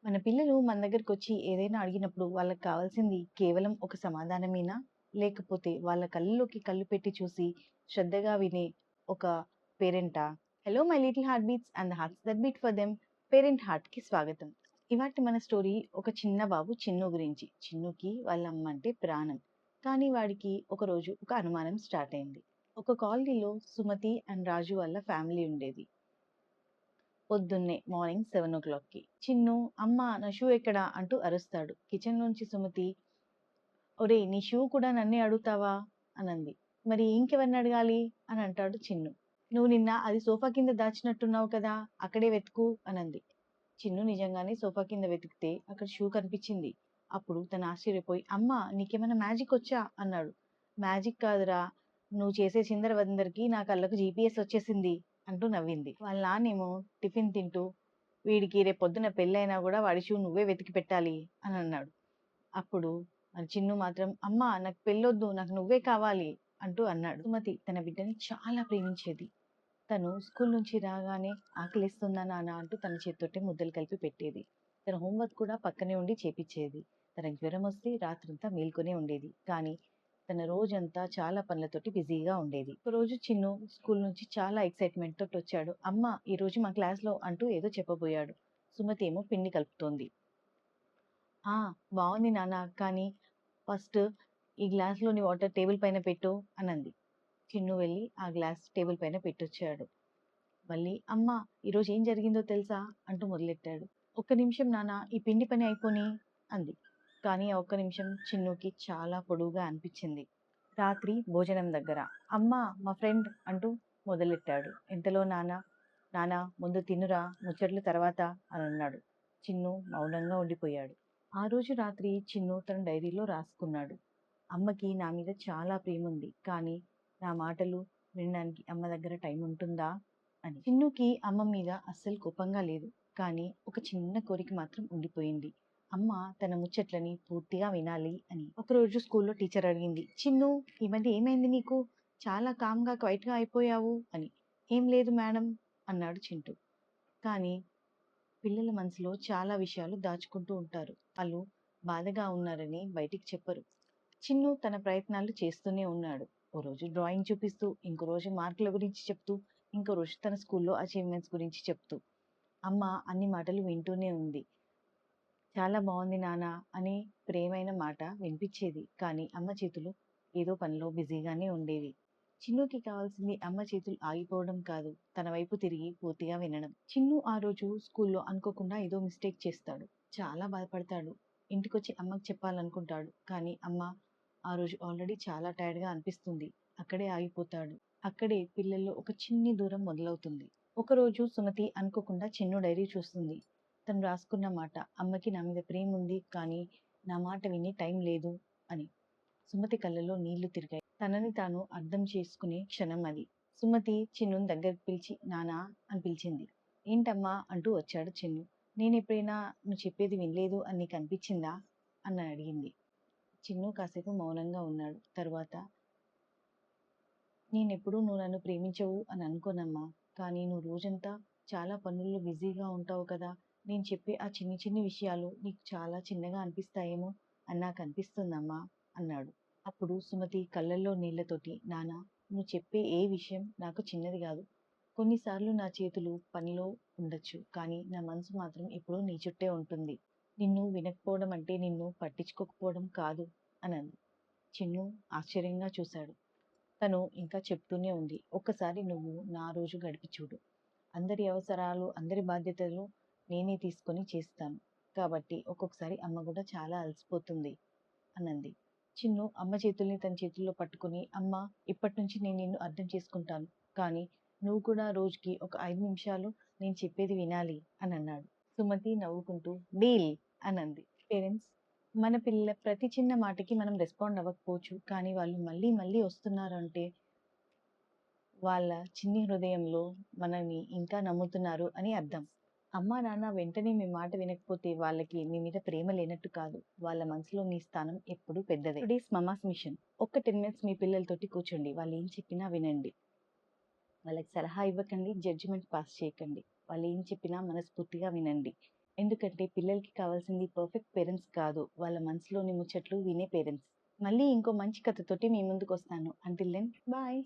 మన పిల్లలు మన దగ్గరకొచ్చి ఏదైనా అడిగినప్పుడు వాళ్ళకి కావాల్సింది కేవలం ఒక సమాధానమేనా? లేకపోతే వాళ్ళ కళ్ళలోకి కళ్ళు పెట్టి చూసి శ్రద్ధగా వినే ఒక పేరెంటా? Hello my little heart beats and the hearts that beat for them parent హార్ట్‌కి స్వాగతం. ఇవాల్టి మన స్టోరీ ఒక చిన్న బాబు చిన్ను గురించి. చిన్నుకి వాళ్ళ అమ్మ అంటే ప్రాణం. కానీ వాడికి ఒకరోజు ఒక అనుమానం స్టార్ట్ అయింది. ఒక కాలనీలో సుమతి అండ్ రాజు వాళ్ళ ఫ్యామిలీ ఉండేది. పొద్దున్నే మార్నింగ్ 7:00కి చిన్ను అమ్మ నా షూ ఎక్కడా అంటూ అరుస్తాడు. కిచెన్ నుంచి సుమతి ఒరేయ్ నీ షూ కూడా నన్నే అడుగుతావా అనంది. మరి ఇంకెవరిని అడగాలి అని అంటాడు చిన్ను. నువ్వు నిన్న అది సోఫా కింద దాచినట్టున్నావు కదా అక్కడే వెతుకు అనంది. చిన్ను నిజంగానే సోఫా కింద వెతికితే అక్కడ షూ కనిపించింది. అప్పుడు తను ఆశ్చర్యపోయి అమ్మ నీకేమైనా మ్యాజిక్ వచ్చా అన్నాడు. మ్యాజిక్ కాదురా, నువ్వు చేసే చిందరవందరికి నా కళ్ళకు జీపీఎస్ వచ్చేసింది అంటూ నవ్వింది. వాళ్ళ నాన్నేమో టిఫిన్ తింటూ వీడికి రేపొద్దున పెళ్ళైనా కూడా వాడి షూ నువ్వే వెతికి పెట్టాలి అని అన్నాడు. అప్పుడు మరి చిన్ను మాత్రం అమ్మా నాకు పెళ్ళొద్దు, నాకు నువ్వే కావాలి అంటూ అన్నాడు. సుమతి తన బిడ్డని చాలా ప్రేమించేది. తను స్కూల్ నుంచి రాగానే ఆకలిస్తుందా నాన్న అంటూ తన చేత్తోటే ముద్దలు కలిపి పెట్టేది. తన హోంవర్క్ కూడా పక్కనే ఉండి చేపిచ్చేది. తనకి జ్వరం వస్తే రాత్రంతా మేల్కొనే ఉండేది. కానీ తన రోజంతా చాలా పనులతోటి బిజీగా ఉండేది. ఒకరోజు చిన్ను స్కూల్ నుంచి చాలా ఎక్సైట్మెంట్ తోటి వచ్చాడు. అమ్మ ఈ రోజు మా క్లాస్లో అంటూ ఏదో చెప్పబోయాడు. సుమతి ఏమో పిండి కలుపుతోంది. ఆ బాగుంది నాన్న, కానీ ఫస్ట్ ఈ గ్లాస్లోని వాటర్ టేబుల్ పైన పెట్టు అనంది. చిన్ను వెళ్ళి ఆ గ్లాస్ టేబుల్ పైన పెట్టొచ్చాడు. మళ్ళీ అమ్మ ఈరోజు ఏం జరిగిందో తెలుసా అంటూ మొదలెట్టాడు. ఒక్క నిమిషం నాన్న, ఈ పిండి పని అయిపోని అంది. కానీ ఆ ఒక్క నిమిషం చిన్నుకి చాలా పొడవుగా అనిపించింది. రాత్రి భోజనం దగ్గర అమ్మ మా ఫ్రెండ్ అంటూ మొదలెట్టాడు. ఇంతలో నాన్న ముందు తినురా, ముచ్చట్లు తర్వాత అని అన్నాడు. చిన్ను మౌనంగా ఉండిపోయాడు. ఆ రోజు రాత్రి చిన్ను తన డైరీలో రాసుకున్నాడు. అమ్మకి నా మీద చాలా ప్రేమ ఉంది, కానీ నా మాటలు వినడానికి అమ్మ దగ్గర టైం ఉంటుందా అని. చిన్నుకి అమ్మ మీద అస్సలు కోపంగా లేదు, కానీ ఒక చిన్న కోరిక మాత్రం ఉండిపోయింది. అమ్మ తన ముచ్చట్లని పూర్తిగా వినాలి అని. ఒకరోజు స్కూల్లో టీచర్ అడిగింది, చిన్ను ఈ మధ్య ఏమైంది నీకు, చాలా కామ్గా క్వైట్గా అయిపోయావు అని. ఏం లేదు మేడం అన్నాడు చింటూ. కానీ పిల్లల మనసులో చాలా విషయాలు దాచుకుంటూ ఉంటారు. వాళ్ళు బాధగా ఉన్నారని బయటికి చెప్పరు. చిన్ను తన ప్రయత్నాలు చేస్తూనే ఉన్నాడు. ఓ రోజు డ్రాయింగ్ చూపిస్తూ, ఇంకో రోజు మార్కుల గురించి చెప్తూ, ఇంకో రోజు తన స్కూల్లో అచీవ్మెంట్స్ గురించి చెప్తూ. అమ్మ అన్ని మాటలు వింటూనే ఉంది. చాలా బాగుంది నాన్న అనే ప్రేమైన మాట వినిపించేది, కానీ అమ్మ చేతులు ఏదో పనిలో బిజీగానే ఉండేవి. చిన్నుకి కావాల్సింది అమ్మ చేతులు ఆగిపోవడం కాదు, తన వైపు తిరిగి పూర్తిగా వినడం. చిన్ను ఆ రోజు స్కూల్లో అనుకోకుండా ఏదో మిస్టేక్ చేస్తాడు. చాలా బాధపడతాడు. ఇంటికొచ్చి అమ్మకి చెప్పాలనుకుంటాడు, కానీ అమ్మ ఆ రోజు ఆల్రెడీ చాలా టైర్డ్గా అనిపిస్తుంది. అక్కడే ఆగిపోతాడు. అక్కడే పిల్లల్లో ఒక చిన్ని దూరం మొదలవుతుంది. ఒకరోజు సుమతి అనుకోకుండా చిన్ను డైరీ చూస్తుంది. తను రాసుకున్న మాట, అమ్మకి నా మీద ప్రేమ ఉంది, కానీ నా మాట వినే టైం లేదు అని. సుమతి కళ్ళలో నీళ్లు తిరిగాయి. తనని తాను అర్థం చేసుకునే క్షణం అది. సుమతి చిన్నుని దగ్గరికి పిలిచి నానా అని పిలిచింది. ఏంటమ్మా అంటూ వచ్చాడు చిన్ను. నేను ఎప్పుడైనా నువ్వు చెప్పేది వినలేదు అని నీకు అనిపించిందా అని అడిగింది. చిన్ను కాసేపు మౌనంగా ఉన్నాడు. తరువాత నేనెప్పుడూ నువ్వు నన్ను ప్రేమించవు అని అనుకోనమ్మా, కానీ నువ్వు రోజంతా చాలా పనుల్లో బిజీగా ఉంటావు కదా, నేను చెప్పే ఆ చిన్ని చిన్ని విషయాలు నీకు చాలా చిన్నగా అనిపిస్తాయేమో అని నాకు అనిపిస్తుందమ్మా అన్నాడు. అప్పుడు సుమతి కళ్ళల్లో నీళ్లతోటి నానా నువ్వు చెప్పే ఏ విషయం నాకు చిన్నది కాదు. కొన్నిసార్లు నా చేతులు పనిలో ఉండొచ్చు, కానీ నా మనసు మాత్రం ఎప్పుడూ నీ చుట్టే ఉంటుంది. నిన్ను వినకపోవడం అంటే నిన్ను పట్టించుకోకపోవడం కాదు అనంది. చిన్ను ఆశ్చర్యంగా చూశాడు. తను ఇంకా చెప్తూనే ఉంది. ఒక్కసారి నువ్వు నా రోజు గడిపి చూడు. అందరి అవసరాలు, అందరి బాధ్యతలు నేనే తీసుకొని చేస్తాను. కాబట్టి ఒక్కొక్కసారి అమ్మ కూడా చాలా అలసిపోతుంది అనంది. చిన్ను అమ్మ చేతుల్ని తన చేతుల్లో పట్టుకుని, అమ్మ ఇప్పటి నుంచి నేను నిన్ను అర్థం చేసుకుంటాను, కానీ నువ్వు కూడా రోజుకి ఒక 5 నిమిషాలు నేను చెప్పేది వినాలి అని అన్నాడు. సుమతి నవ్వుకుంటూ డీల్ అనంది. పేరెంట్స్, మన పిల్లల ప్రతి చిన్న మాటకి మనం రెస్పాండ్ అవ్వకపోవచ్చు, కానీ వాళ్ళు మళ్ళీ మళ్ళీ వస్తున్నారు అంటే వాళ్ళ చిన్ని హృదయంలో మనల్ని ఇంకా నమ్ముతున్నారు అని అర్థం. అమ్మా నాన్న వెంటనే మీ మాట వినకపోతే వాళ్ళకి మీ మీద ప్రేమ లేనట్టు కాదు. వాళ్ళ మనసులో మీ స్థానం ఎప్పుడూ పెద్దదే. Today's mama's mission. ఒక్క 10 మినిట్స్ మీ పిల్లలతోటి కూర్చోండి. వాళ్ళు ఏం చెప్పినా వినండి. వాళ్ళకి సలహా ఇవ్వకండి, జడ్జిమెంట్ పాస్ చేయకండి. వాళ్ళు ఏం చెప్పినా మనస్ఫూర్తిగా వినండి. ఎందుకంటే పిల్లలకి కావాల్సింది పర్ఫెక్ట్ పేరెంట్స్ కాదు, వాళ్ళ మనసులోని ముచ్చట్లు వినే పేరెంట్స్. మళ్ళీ ఇంకో మంచి కథతోటి మీ ముందుకొస్తాను. Until then bye.